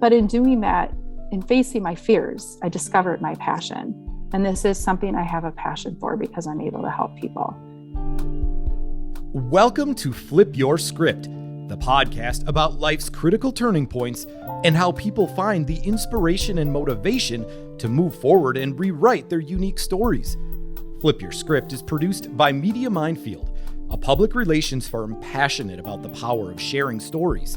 But in doing that, in facing my fears, I discovered my passion. And this is something I have a passion for because I'm able to help people. Welcome to Flip Your Script, the podcast about life's critical turning points and how people find the inspiration and motivation to move forward and rewrite their unique stories. Flip Your Script is produced by Media Minefield, a public relations firm passionate about the power of sharing stories.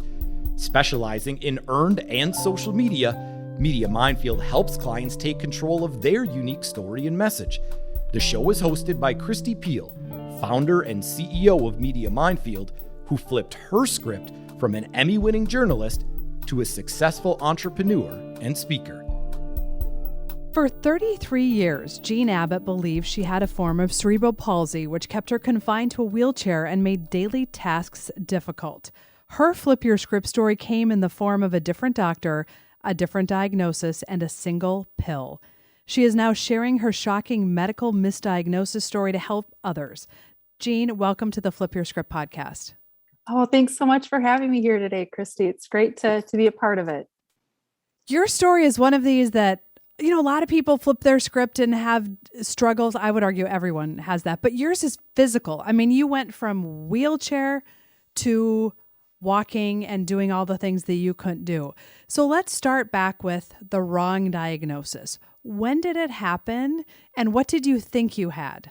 Specializing in earned and social media, Media Minefield helps clients take control of their unique story and message. The show is hosted by Kristi Piehl, founder and CEO of Media Minefield, who flipped her script from an Emmy-winning journalist to a successful entrepreneur and speaker. For 33 years, Jean Abbott believed she had a form of cerebral palsy, which kept her confined to a wheelchair and made daily tasks difficult. Her Flip Your Script story came in the form of a different doctor, a different diagnosis, and a single pill. She is now sharing her shocking medical misdiagnosis story to help others. Jean, welcome to the Flip Your Script podcast. Oh, thanks so much for having me here today, Kristi. It's great to be a part of it. Your story is one of these that, a lot of people flip their script and have struggles. I would argue everyone has that, but yours is physical. I mean, you went from wheelchair to walking and doing all the things that you couldn't do. So let's start back with the wrong diagnosis. When did it happen and what did you think you had?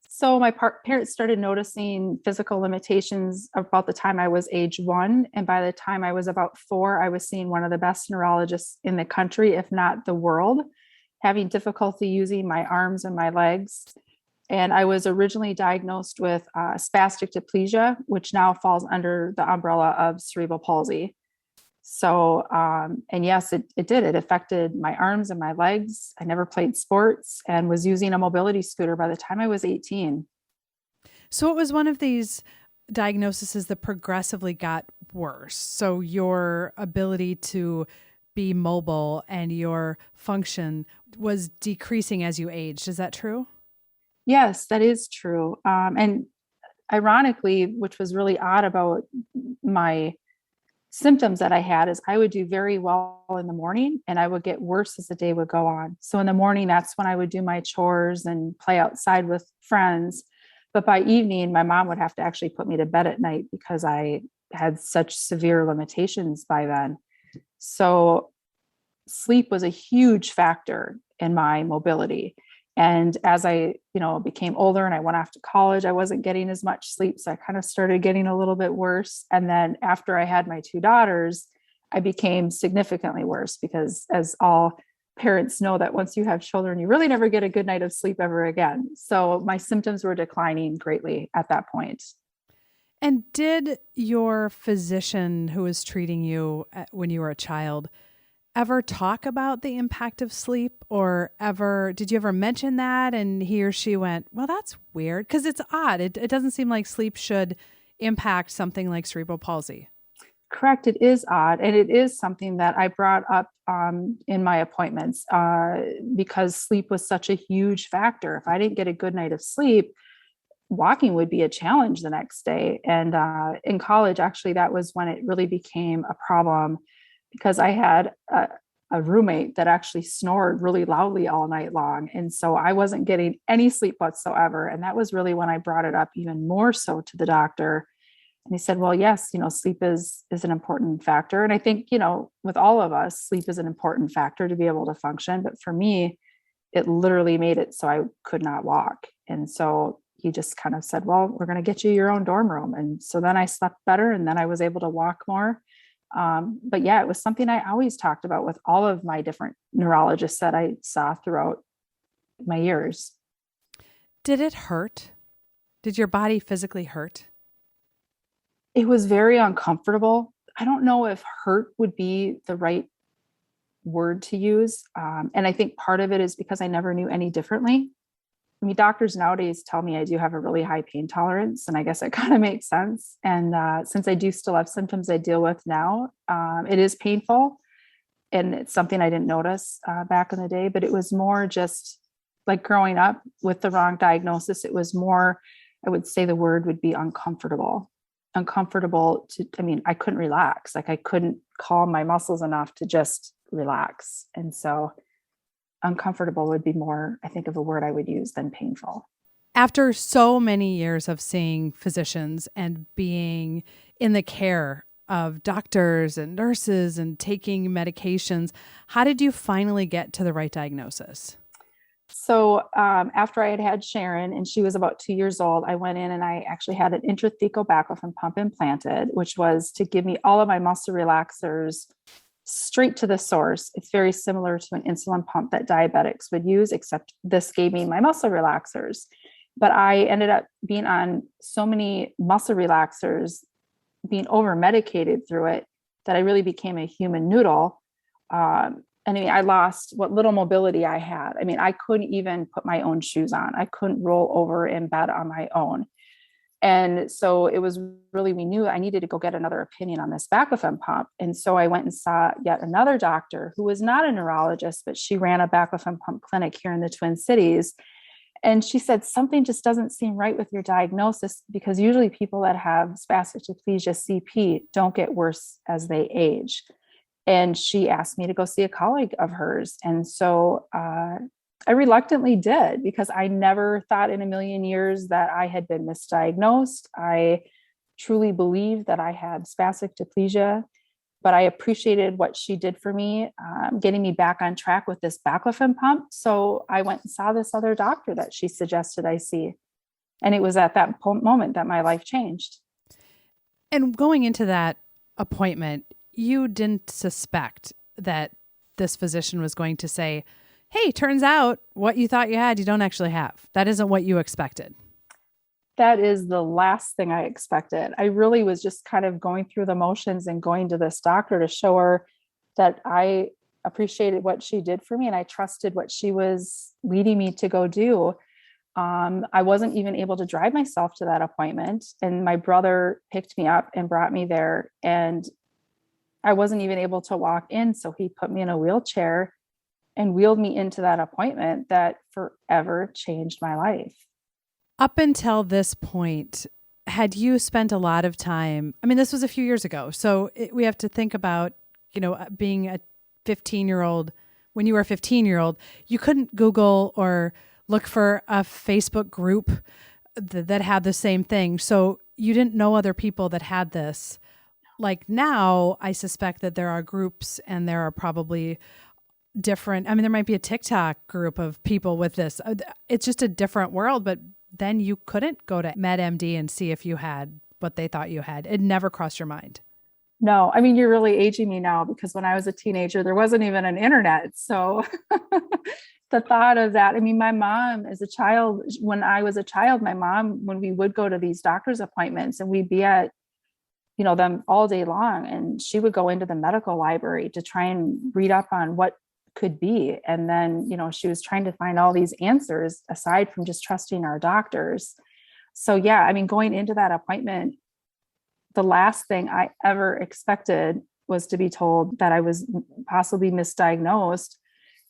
So my parents started noticing physical limitations about the time I was age 1. And by the time I was about 4, I was seeing one of the best neurologists in the country, if not the world, having difficulty using my arms and my legs. And I was originally diagnosed with spastic diplegia, which now falls under the umbrella of cerebral palsy. So, and yes, it did. It affected my arms and my legs. I never played sports and was using a mobility scooter by the time I was 18. So it was one of these diagnoses that progressively got worse. So your ability to be mobile and your function was decreasing as you aged. Is that true? Yes, that is true. And ironically, which was really odd about my symptoms that I had, is I would do very well in the morning and I would get worse as the day would go on. So in the morning, that's when I would do my chores and play outside with friends. But by evening, my mom would have to actually put me to bed at night because I had such severe limitations by then. So sleep was a huge factor in my mobility. And as I, became older and I went off to college, I wasn't getting as much sleep. So I kind of started getting a little bit worse. And then after I had my 2 daughters, I became significantly worse because, as all parents know, that once you have children, you really never get a good night of sleep ever again. So my symptoms were declining greatly at that point. And did your physician who was treating you when you were a child ever talk about the impact of sleep, or did you ever mention that? And he or she went, well, that's weird, because it's odd. It doesn't seem like sleep should impact something like cerebral palsy. Correct. It is odd. And it is something that I brought up in my appointments because sleep was such a huge factor. If I didn't get a good night of sleep, walking would be a challenge the next day. And in college, actually, that was when it really became a problem, because I had a roommate that actually snored really loudly all night long. And so I wasn't getting any sleep whatsoever. And that was really when I brought it up even more so to the doctor. And he said, well, yes, sleep is an important factor. And I think, with all of us, sleep is an important factor to be able to function. But for me, it literally made it so I could not walk. And so he just kind of said, well, we're going to get you your own dorm room. And so then I slept better and then I was able to walk more. But yeah, it was something I always talked about with all of my different neurologists that I saw throughout my years. Did it hurt? Did your body physically hurt? It was very uncomfortable. I don't know if hurt would be the right word to use. And I think part of it is because I never knew any differently. I mean, doctors nowadays tell me I do have a really high pain tolerance, and I guess it kind of makes sense. And since I do still have symptoms I deal with now, it is painful. And it's something I didn't notice back in the day, but it was more just like growing up with the wrong diagnosis. It was more, I would say the word would be uncomfortable. uncomfortable I couldn't relax. Like I couldn't calm my muscles enough to just relax. And so uncomfortable would be more, I think, of a word I would use than painful. After so many years of seeing physicians and being in the care of doctors and nurses and taking medications, how did you finally get to the right diagnosis? So after I had Sharon and she was about 2 years old, I went in and I actually had an intrathecal baclofen pump implanted, which was to give me all of my muscle relaxers straight to the source. It's very similar to an insulin pump that diabetics would use, except this gave me my muscle relaxers. But I ended up being on so many muscle relaxers, being over medicated through it, that I really became a human noodle. I lost what little mobility I had. I couldn't even put my own shoes on. I couldn't roll over in bed on my own. And so it was really, we knew I needed to go get another opinion on this baclofen pump. And so I went and saw yet another doctor who was not a neurologist, but she ran a baclofen pump clinic here in the Twin Cities. And she said, something just doesn't seem right with your diagnosis, because usually people that have spastic diplegia CP don't get worse as they age. And she asked me to go see a colleague of hers. And so I reluctantly did, because I never thought in a million years that I had been misdiagnosed. I truly believed that I had spastic diplegia, but I appreciated what she did for me, getting me back on track with this baclofen pump. So I went and saw this other doctor that she suggested I see. And it was at that moment that my life changed. And going into that appointment, you didn't suspect that this physician was going to say, hey, turns out what you thought you had, you don't actually have. That isn't what you expected. That is the last thing I expected. I really was just kind of going through the motions and going to this doctor to show her that I appreciated what she did for me and I trusted what she was leading me to go do. I wasn't even able to drive myself to that appointment, and my brother picked me up and brought me there, and I wasn't even able to walk in. So he put me in a wheelchair and wheeled me into that appointment that forever changed my life. Up until this point, had you spent a lot of time? This was a few years ago. So we have to think about, being a 15-year-old. When you were a 15-year-old, you couldn't Google or look for a Facebook group that had the same thing. So you didn't know other people that had this. Like now, I suspect that there are groups and there are probably different. There might be a TikTok group of people with this. It's just a different world. But then you couldn't go to MedMD and see if you had what they thought you had. It never crossed your mind. No, you're really aging me now, because when I was a teenager, there wasn't even an internet. So the thought of that, my mom as a child, when I was a child, my mom, when we would go to these doctor's appointments and we'd be at, them all day long, and she would go into the medical library to try and read up on what could be. And then, she was trying to find all these answers aside from just trusting our doctors. So yeah, going into that appointment, the last thing I ever expected was to be told that I was possibly misdiagnosed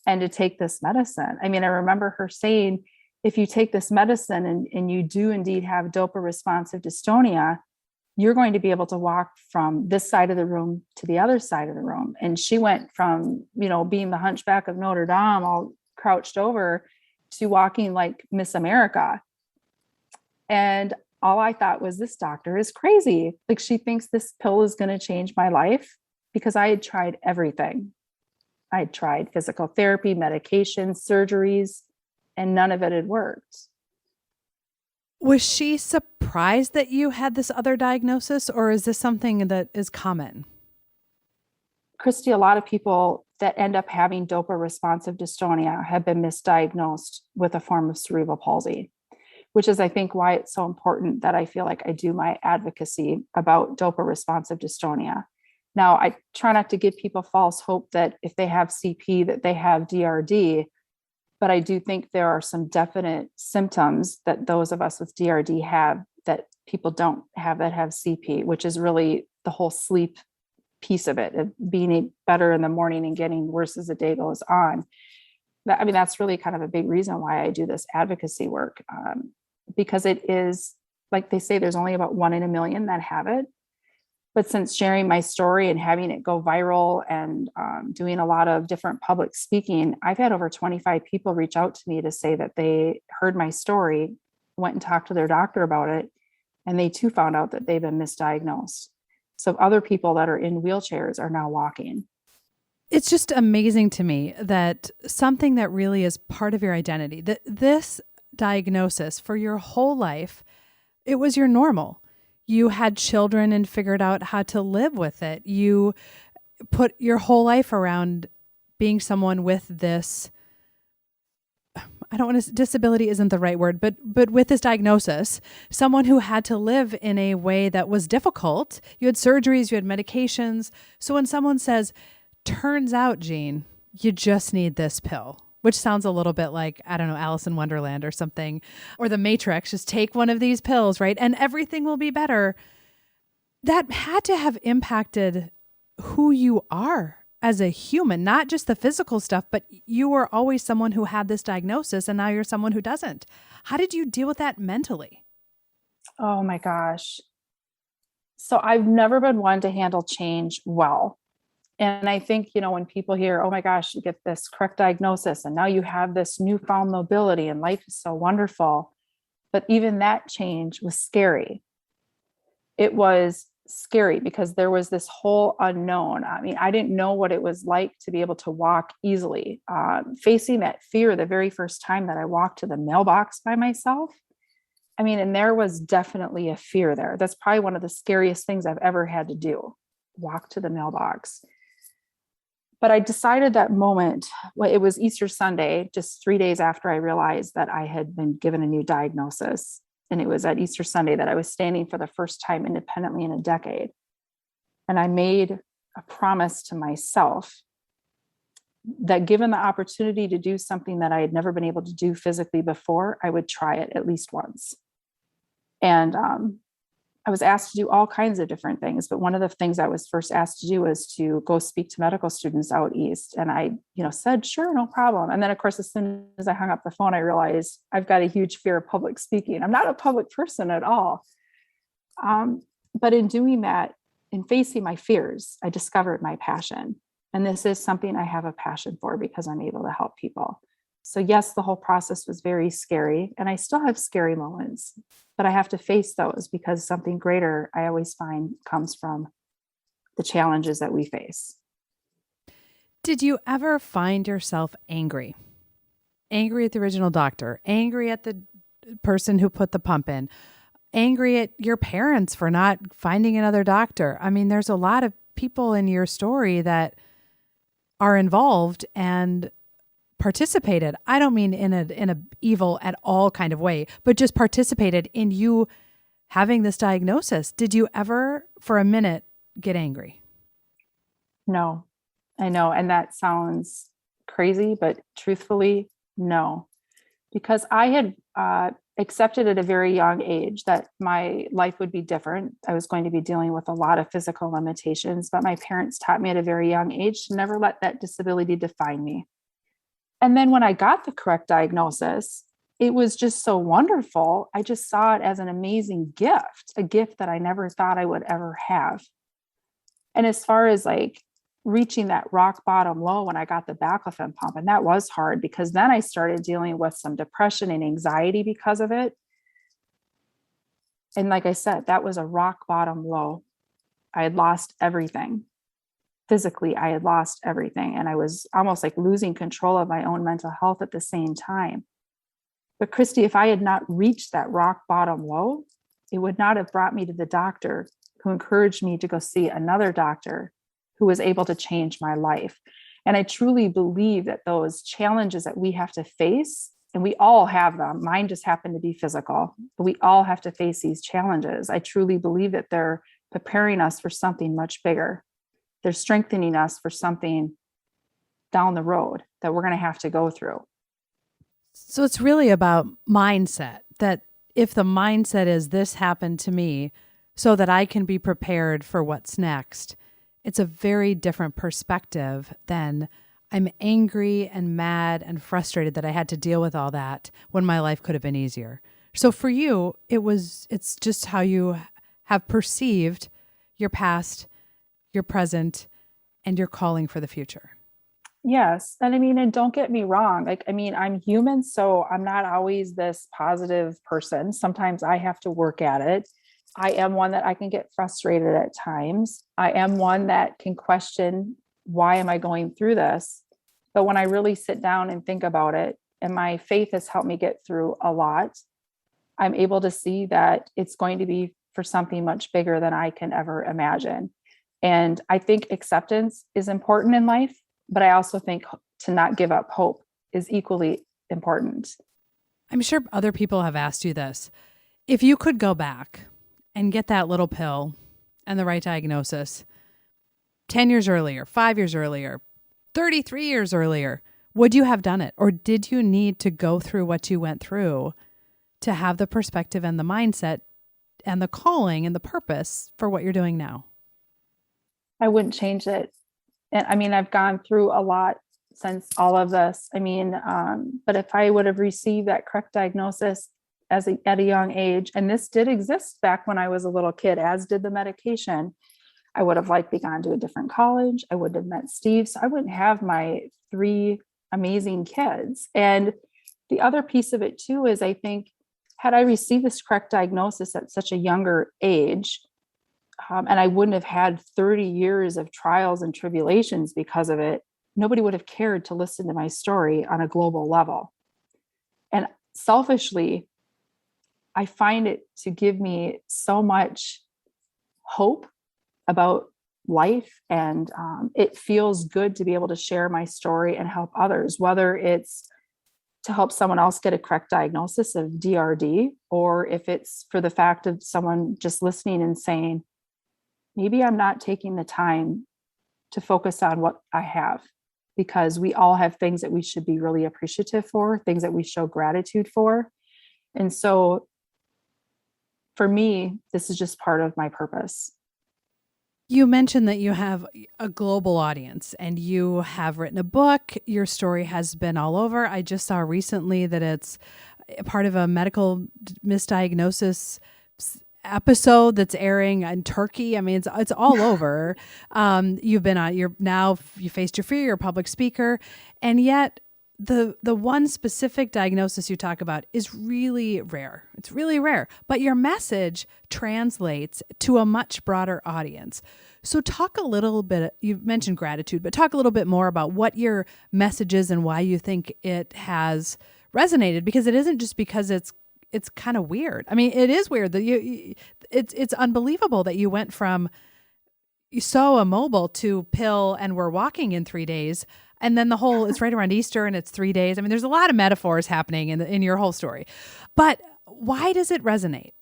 and to take this medicine. I remember her saying, if you take this medicine and you do indeed have dopa-responsive dystonia, you're going to be able to walk from this side of the room to the other side of the room. And she went from, being the hunchback of Notre Dame, all crouched over, to walking like Miss America. And all I thought was, this doctor is crazy. Like, she thinks this pill is going to change my life, because I had tried everything. I had tried physical therapy, medication, surgeries, and none of it had worked. Was she surprised that you had this other diagnosis, or is this something that is common? Kristi, a lot of people that end up having dopa-responsive dystonia have been misdiagnosed with a form of cerebral palsy, which is, I think, why it's so important that I feel like I do my advocacy about dopa-responsive dystonia. Now, I try not to give people false hope that if they have CP, that they have DRD, but I do think there are some definite symptoms that those of us with DRD have that people don't have that have CP, which is really the whole sleep piece of it, of being better in the morning and getting worse as the day goes on. That's really kind of a big reason why I do this advocacy work, because it is like they say, there's only about 1 in a million that have it. But since sharing my story and having it go viral and doing a lot of different public speaking, I've had over 25 people reach out to me to say that they heard my story, went and talked to their doctor about it, and they too found out that they've been misdiagnosed. So other people that are in wheelchairs are now walking. It's just amazing to me that something that really is part of your identity, that this diagnosis for your whole life, it was your normal. You had children and figured out how to live with it. You put your whole life around being someone with this, I don't want to, disability isn't the right word, but with this diagnosis, someone who had to live in a way that was difficult. You had surgeries, you had medications. So when someone says, turns out, Jean, you just need this pill, which sounds a little bit like, I don't know, Alice in Wonderland or something, or the Matrix, just take one of these pills, right? And everything will be better. That had to have impacted who you are as a human, not just the physical stuff, but you were always someone who had this diagnosis and now you're someone who doesn't. How did you deal with that mentally? Oh my gosh. So I've never been one to handle change well. And I think, when people hear, oh my gosh, you get this correct diagnosis and now you have this newfound mobility and life is so wonderful. But even that change was scary. It was scary because there was this whole unknown. I mean, I didn't know what it was like to be able to walk easily. Facing that fear the very first time that I walked to the mailbox by myself. I mean, and there was definitely a fear there. That's probably one of the scariest things I've ever had to do, walk to the mailbox. But I decided that moment, well, it was Easter Sunday, just 3 days after I realized that I had been given a new diagnosis. And it was at Easter Sunday that I was standing for the first time independently in a decade. And I made a promise to myself that given the opportunity to do something that I had never been able to do physically before, I would try it at least once. And I was asked to do all kinds of different things, but one of the things I was first asked to do was to go speak to medical students out east. And I, said, sure, no problem. And then of course, as soon as I hung up the phone, I realized I've got a huge fear of public speaking. I'm not a public person at all. But in doing that, in facing my fears, I discovered my passion. And this is something I have a passion for because I'm able to help people. So yes, the whole process was very scary and I still have scary moments, but I have to face those because something greater I always find comes from the challenges that we face. Did you ever find yourself angry? Angry at the original doctor, angry at the person who put the pump in, angry at your parents for not finding another doctor? I mean, there's a lot of people in your story that are involved and participated. I don't mean in a evil at all kind of way, but just participated in you having this diagnosis. Did you ever for a minute get angry? No, I know. And that sounds crazy, but truthfully, no, because I had accepted at a very young age that my life would be different. I was going to be dealing with a lot of physical limitations, but my parents taught me at a very young age to never let that disability define me. And then when I got the correct diagnosis, it was just so wonderful. I just saw it as an amazing gift, a gift that I never thought I would ever have. And as far as like reaching that rock bottom low when I got the baclofen pump, and that was hard because then I started dealing with some depression and anxiety because of it. And like I said, that was a rock bottom low. I had lost everything. Physically, I had lost everything. And I was almost like losing control of my own mental health at the same time. But Kristi, if I had not reached that rock bottom low, it would not have brought me to the doctor who encouraged me to go see another doctor who was able to change my life. And I truly believe that those challenges that we have to face, and we all have them, mine just happened to be physical, but we all have to face these challenges. I truly believe that they're preparing us for something much bigger. They're strengthening us for something down the road that we're going to have to go through. So it's really about mindset, that if the mindset is this happened to me so that I can be prepared for what's next, it's a very different perspective than I'm angry and mad and frustrated that I had to deal with all that when my life could have been easier. So for you, it's just how you have perceived your past, your present, and your calling for the future. Yes. And I mean, and don't get me wrong. Like, I mean, I'm human, so I'm not always this positive person. Sometimes I have to work at it. I am one that I can get frustrated at times. I am one that can question, why am I going through this? But when I really sit down and think about it, and my faith has helped me get through a lot, I'm able to see that it's going to be for something much bigger than I can ever imagine. And I think acceptance is important in life, but I also think to not give up hope is equally important. I'm sure other people have asked you this. If you could go back and get that little pill and the right diagnosis 10 years earlier, 5 years earlier, 33 years earlier, would you have done it? Or did you need to go through what you went through to have the perspective and the mindset and the calling and the purpose for what you're doing now? I wouldn't change it. And I mean, I've gone through a lot since all of this. I mean, but if I would have received that correct diagnosis at a young age, and this did exist back when I was a little kid, as did the medication, I would have likely gone to a different college. I would have met Steve. So I wouldn't have my 3 amazing kids. And the other piece of it too is, I think, had I received this correct diagnosis at such a younger age, and I wouldn't have had 30 years of trials and tribulations because of it, nobody would have cared to listen to my story on a global level. And selfishly, I find it to give me so much hope about life. And it feels good to be able to share my story and help others, whether it's to help someone else get a correct diagnosis of DRD, or if it's for the fact of someone just listening and saying, maybe I'm not taking the time to focus on what I have, because we all have things that we should be really appreciative for, things that we show gratitude for. And so for me, this is just part of my purpose. You mentioned that you have a global audience and you have written a book. Your story has been all over. I just saw recently that it's part of a medical misdiagnosis episode that's airing in Turkey. I mean, it's all over. You've been on, you faced your fear, you're a public speaker, and yet the one specific diagnosis you talk about is really rare. It's really rare, but your message translates to a much broader audience. So talk a little bit, you've mentioned gratitude, but talk a little bit more about what your message is and why you think it has resonated, because it isn't just because it's kind of weird. I mean, it is weird that it's unbelievable that you went from so immobile to pill and we're walking in 3 days. And then it's right around Easter and it's 3 days. I mean, there's a lot of metaphors happening in your whole story, but why does it resonate?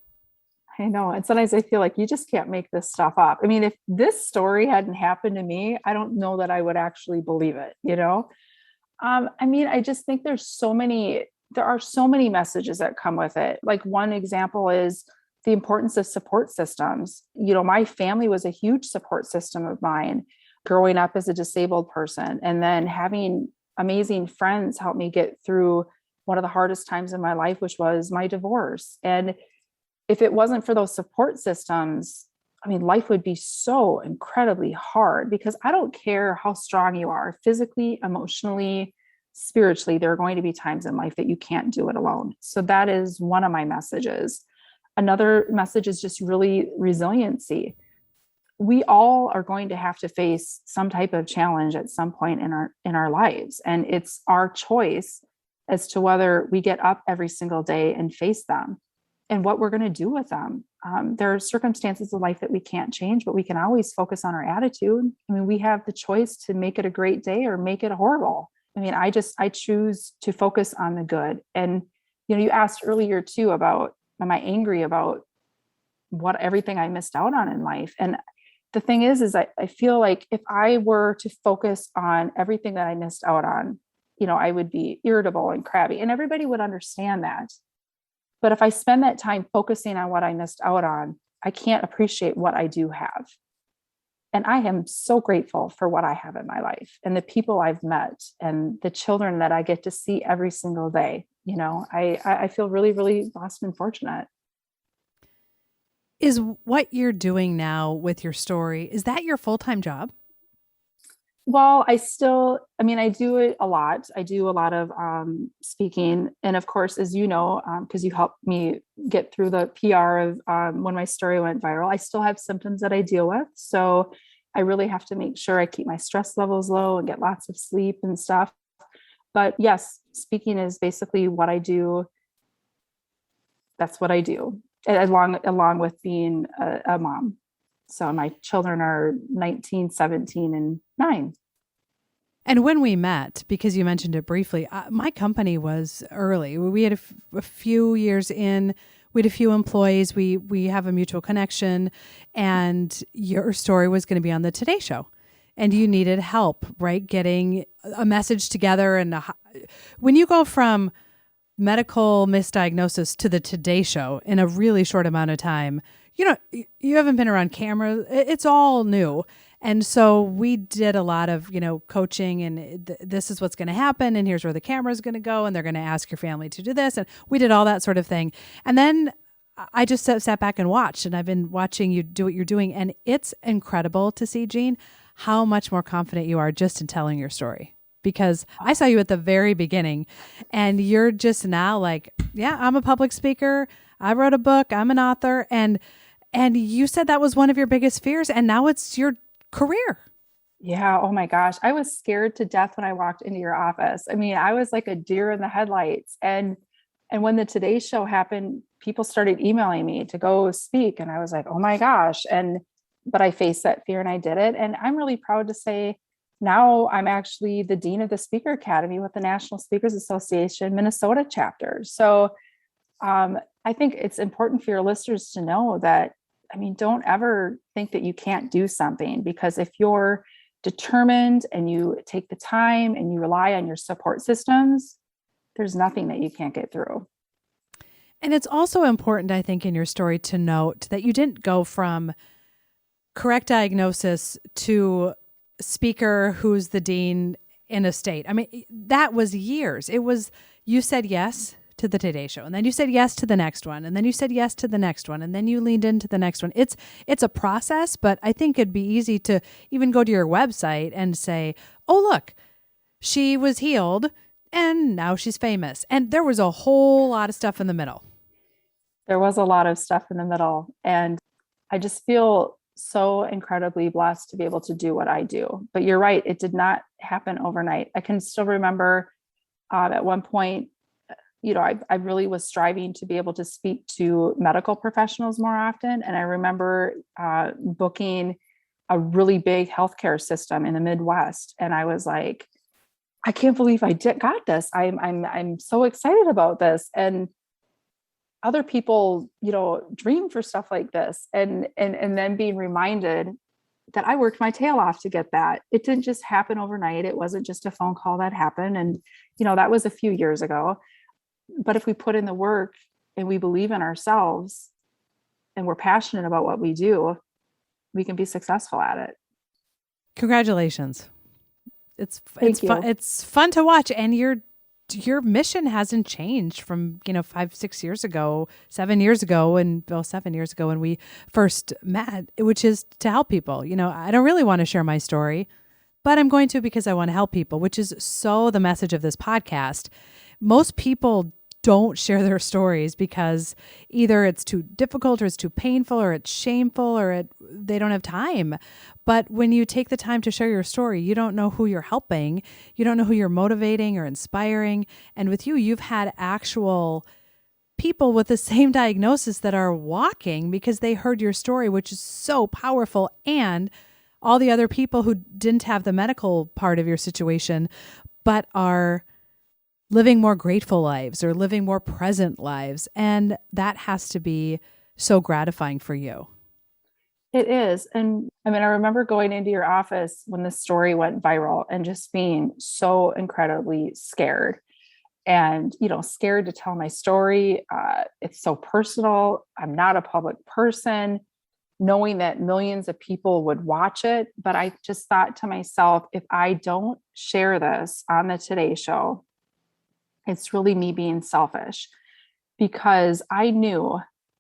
I know. And sometimes I feel like you just can't make this stuff up. I mean, if this story hadn't happened to me, I don't know that I would actually believe it, you know? I mean, I just think there are so many messages that come with it. Like, one example is the importance of support systems. You know, my family was a huge support system of mine growing up as a disabled person, and then having amazing friends help me get through one of the hardest times in my life, which was my divorce. And if it wasn't for those support systems, I mean, life would be so incredibly hard, because I don't care how strong you are physically, emotionally, spiritually, there are going to be times in life that you can't do it alone. So that is one of my messages. Another message is just really resiliency. We all are going to have to face some type of challenge at some point in our lives. And it's our choice as to whether we get up every single day and face them and what we're going to do with them. There are circumstances of life that we can't change, but we can always focus on our attitude. I mean, we have the choice to make it a great day or make it horrible. I mean, I choose to focus on the good. And, you know, you asked earlier too about, am I angry about everything I missed out on in life? And the thing is I feel like if I were to focus on everything that I missed out on, you know, I would be irritable and crabby, and everybody would understand that. But if I spend that time focusing on what I missed out on, I can't appreciate what I do have. And I am so grateful for what I have in my life and the people I've met and the children that I get to see every single day. I feel really, really blessed and fortunate. Is what you're doing now with your story, is that your full-time job? Well, I do it a lot. I do a lot of speaking. And of course, as you know, because you helped me get through the PR of when my story went viral, I still have symptoms that I deal with. So I really have to make sure I keep my stress levels low and get lots of sleep and stuff. But yes, speaking is basically what I do. That's what I do, along with being a mom. So my children are 19, 17, and 9. And when we met, because you mentioned it briefly, my company was early. We had a few years in. We had a few employees. We have a mutual connection, and your story was going to be on the Today Show, and you needed help, right? Getting a message together. And when you go from medical misdiagnosis to the Today Show in a really short amount of time, you haven't been around camera. It's all new. And so we did a lot of, coaching, and this is what's going to happen. And here's where the camera is going to go. And they're going to ask your family to do this. And we did all that sort of thing. And then I just sat back and watched, and I've been watching you do what you're doing. And it's incredible to see, Jean, how much more confident you are just in telling your story. Because I saw you at the very beginning, and you're just now like, yeah, I'm a public speaker. I wrote a book. I'm an author. And you said that was one of your biggest fears. And now it's your career. Yeah. Oh my gosh. I was scared to death when I walked into your office. I mean, I was like a deer in the headlights. And when the Today Show happened, people started emailing me to go speak. And I was like, oh my gosh. But I faced that fear and I did it. And I'm really proud to say now I'm actually the dean of the Speaker Academy with the National Speakers Association Minnesota chapter. So I think it's important for your listeners to know that, don't ever think that you can't do something, because if you're determined and you take the time and you rely on your support systems, there's nothing that you can't get through. And it's also important, I think, in your story to note that you didn't go from correct diagnosis to speaker who's the dean in a state. That was years. It was, you said yes to the Today Show, and then you said yes to the next one, and then you said yes to the next one, and then you leaned into the next one. It's a process, but I think it'd be easy to even go to your website and say, oh, look, she was healed and now she's famous. And there was a whole lot of stuff in the middle. There was a lot of stuff in the middle. And I just feel so incredibly blessed to be able to do what I do. But you're right. It did not happen overnight. I can still remember at one point, I really was striving to be able to speak to medical professionals more often. And I remember booking a really big healthcare system in the Midwest. And I was like, I can't believe got this. I'm so excited about this. And other people, dream for stuff like this. And then being reminded that I worked my tail off to get that. It didn't just happen overnight. It wasn't just a phone call that happened. And, that was a few years ago. But if we put in the work and we believe in ourselves and we're passionate about what we do, we can be successful at it. Congratulations. It's fun. It's fun to watch. And your mission hasn't changed from, 5-6 years ago, 7 years ago, and 7 years ago when we first met, which is to help people. I don't really want to share my story, but I'm going to because I want to help people, which is so the message of this podcast. Most people don't share their stories because either it's too difficult or it's too painful or it's shameful or they don't have time. But when you take the time to share your story, you don't know who you're helping. You don't know who you're motivating or inspiring. And with you, you've had actual people with the same diagnosis that are walking because they heard your story, which is so powerful. And all the other people who didn't have the medical part of your situation, but are living more grateful lives or living more present lives. And that has to be so gratifying for you. It is. And I remember going into your office when the story went viral and just being so incredibly scared and, scared to tell my story. It's so personal. I'm not a public person, knowing that millions of people would watch it. But I just thought to myself, if I don't share this on the Today Show, It's really me being selfish, because I knew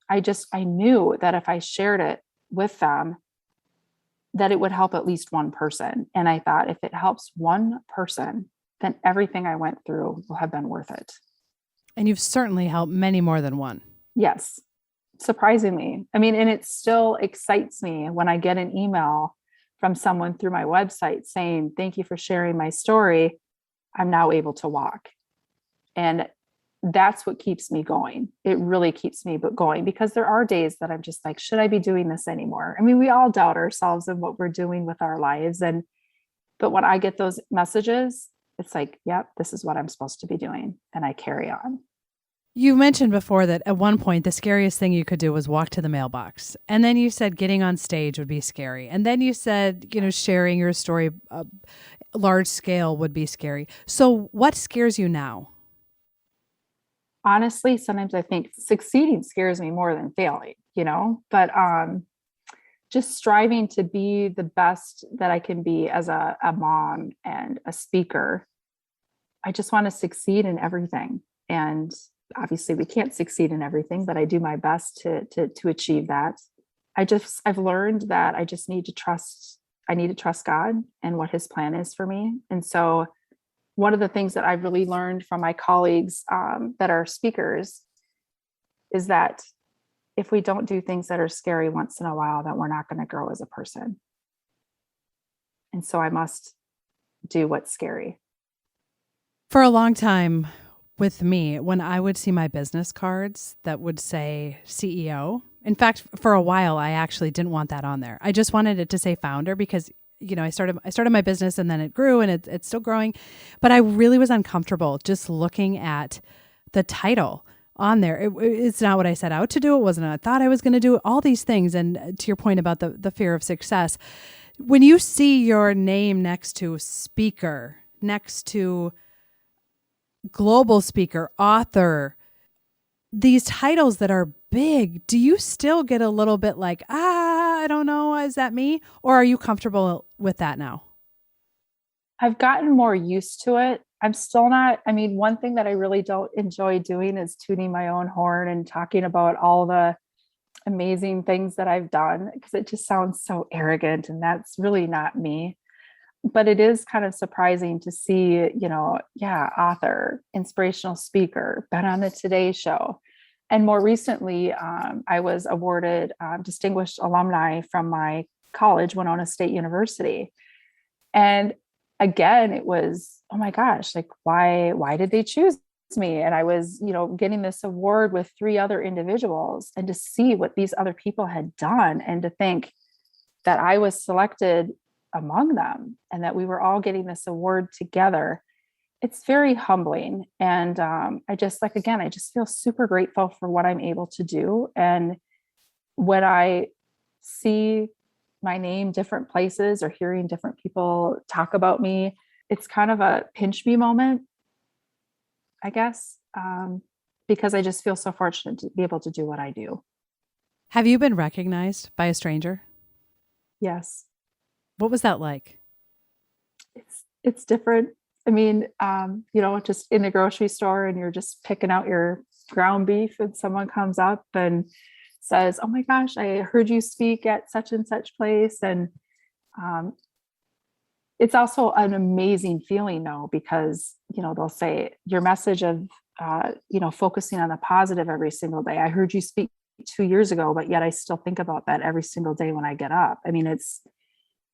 that if I shared it with them, that it would help at least one person. And I thought, if it helps one person, then everything I went through will have been worth it. And you've certainly helped many more than one. Yes. Surprisingly. I mean, and it still excites me when I get an email from someone through my website saying, thank you for sharing my story. I'm now able to walk. And that's what keeps me going. It really keeps me going, because there are days that I'm just like, should I be doing this anymore? I mean, we all doubt ourselves and what we're doing with our lives. But when I get those messages, it's like, yep, this is what I'm supposed to be doing. And I carry on. You mentioned before that at one point, the scariest thing you could do was walk to the mailbox. And then you said getting on stage would be scary. And then you said, sharing your story large scale would be scary. So what scares you now? Honestly, sometimes I think succeeding scares me more than failing, but just striving to be the best that I can be as a mom and a speaker. I just want to succeed in everything. And obviously we can't succeed in everything, but I do my best to achieve that. I've learned that I just need to trust God and what his plan is for me. And so one of the things that I've really learned from my colleagues that are speakers is that if we don't do things that are scary once in a while, then we're not going to grow as a person. And so I must do what's scary. For a long time with me, when I would see my business cards that would say CEO, in fact, for a while, I actually didn't want that on there. I just wanted it to say founder, because I started my business and then it grew and it's still growing, but I really was uncomfortable just looking at the title on there. It's not what I set out to do. It wasn't what I thought I was going to do, all these things. And to your point about the fear of success, when you see your name next to speaker, next to global speaker, author, these titles that are big, do you still get a little bit like, I don't know, is that me? Or are you comfortable with that now? I've gotten more used to it. I'm still not, one thing that I really don't enjoy doing is tooting my own horn and talking about all the amazing things that I've done, because it just sounds so arrogant, and that's really not me. But it is kind of surprising to see, author, inspirational speaker, been on the Today Show. And more recently, I was awarded distinguished alumni from my college, Winona State University. And again, it was, oh my gosh, like, why did they choose me? And I was, getting this award with 3 other individuals, and to see what these other people had done, and to think that I was selected among them and that we were all getting this award together. It's very humbling. And I just feel super grateful for what I'm able to do. And when I see my name different places or hearing different people talk about me, it's kind of a pinch me moment, I guess, because I just feel so fortunate to be able to do what I do. Have you been recognized by a stranger? Yes. What was that like? It's different. Just in the grocery store and you're just picking out your ground beef and someone comes up and says, oh my gosh, I heard you speak at such and such place. And it's also an amazing feeling though, because, they'll say your message of, focusing on the positive every single day. I heard you speak 2 years ago, but yet I still think about that every single day when I get up.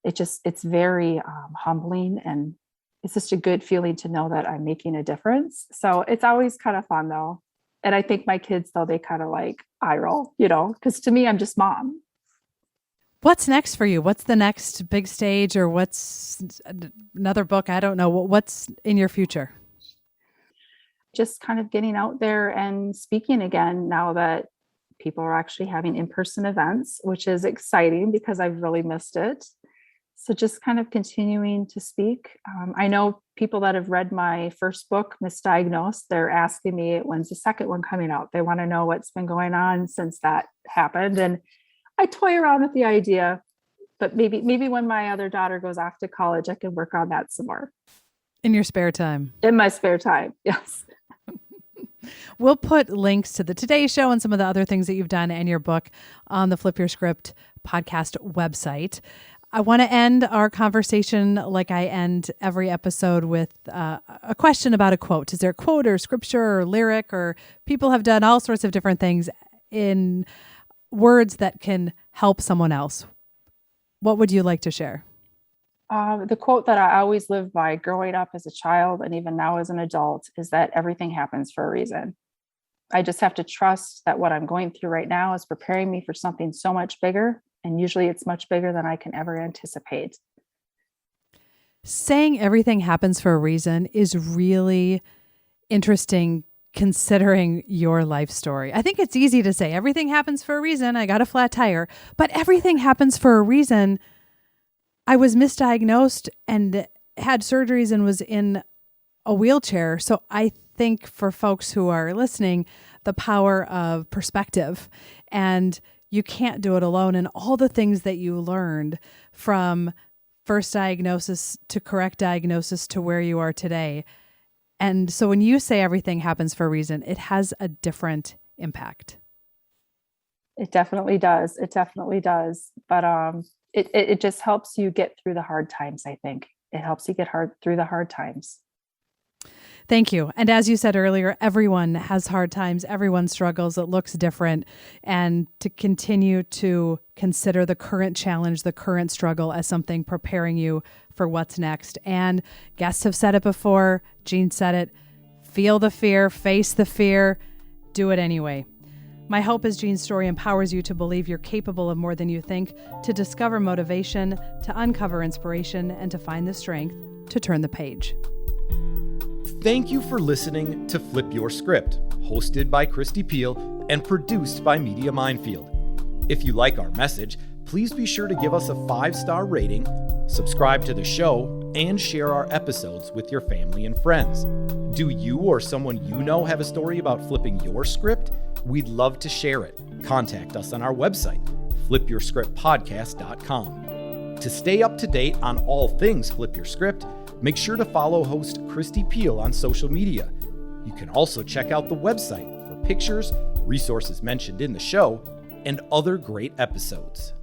It's very humbling, and it's just a good feeling to know that I'm making a difference. So it's always kind of fun though. And I think my kids though, they kind of like eye roll, because to me, I'm just mom. What's next for you? What's the next big stage, or what's another book? I don't know. What's in your future? Just kind of getting out there and speaking again now that people are actually having in-person events, which is exciting because I've really missed it. So just kind of continuing to speak. I know people that have read my first book, Misdiagnosed, they're asking me, when's the second one coming out? They want to know what's been going on since that happened. And I toy around with the idea, but maybe when my other daughter goes off to college, I can work on that some more. In your spare time? In my spare time, yes. We'll put links to the Today Show and some of the other things that you've done and your book on the Flip Your Script podcast website. I want to end our conversation like I end every episode with a question about a quote. Is there a quote or scripture or lyric, or people have done all sorts of different things in words that can help someone else? What would you like to share? The quote that I always lived by growing up as a child and even now as an adult is that everything happens for a reason. I just have to trust that what I'm going through right now is preparing me for something so much bigger. And usually it's much bigger than I can ever anticipate. Saying everything happens for a reason is really interesting considering your life story. I think it's easy to say everything happens for a reason. I got a flat tire, but everything happens for a reason. I was misdiagnosed and had surgeries and was in a wheelchair. So I think for folks who are listening, the power of perspective, and you can't do it alone. And all the things that you learned from first diagnosis to correct diagnosis to where you are today. And so when you say everything happens for a reason, it has a different impact. It definitely does. It definitely does. But it just helps you get through the hard times, I think. It helps you get through the hard times. Thank you. And as you said earlier, everyone has hard times. Everyone struggles. It looks different. And to continue to consider the current challenge, the current struggle as something preparing you for what's next. And guests have said it before. Jean said it. Feel the fear, face the fear, do it anyway. My hope is Jean's story empowers you to believe you're capable of more than you think, to discover motivation, to uncover inspiration, and to find the strength to turn the page. Thank you for listening to Flip Your Script, hosted by Kristi Piehl and produced by Media Minefield. If you like our message, please be sure to give us a 5-star rating, subscribe to the show, and share our episodes with your family and friends. Do you or someone you know have a story about flipping your script? We'd love to share it. Contact us on our website, flipyourscriptpodcast.com. To stay up to date on all things Flip Your Script, make sure to follow host Kristi Piehl on social media. You can also check out the website for pictures, resources mentioned in the show, and other great episodes.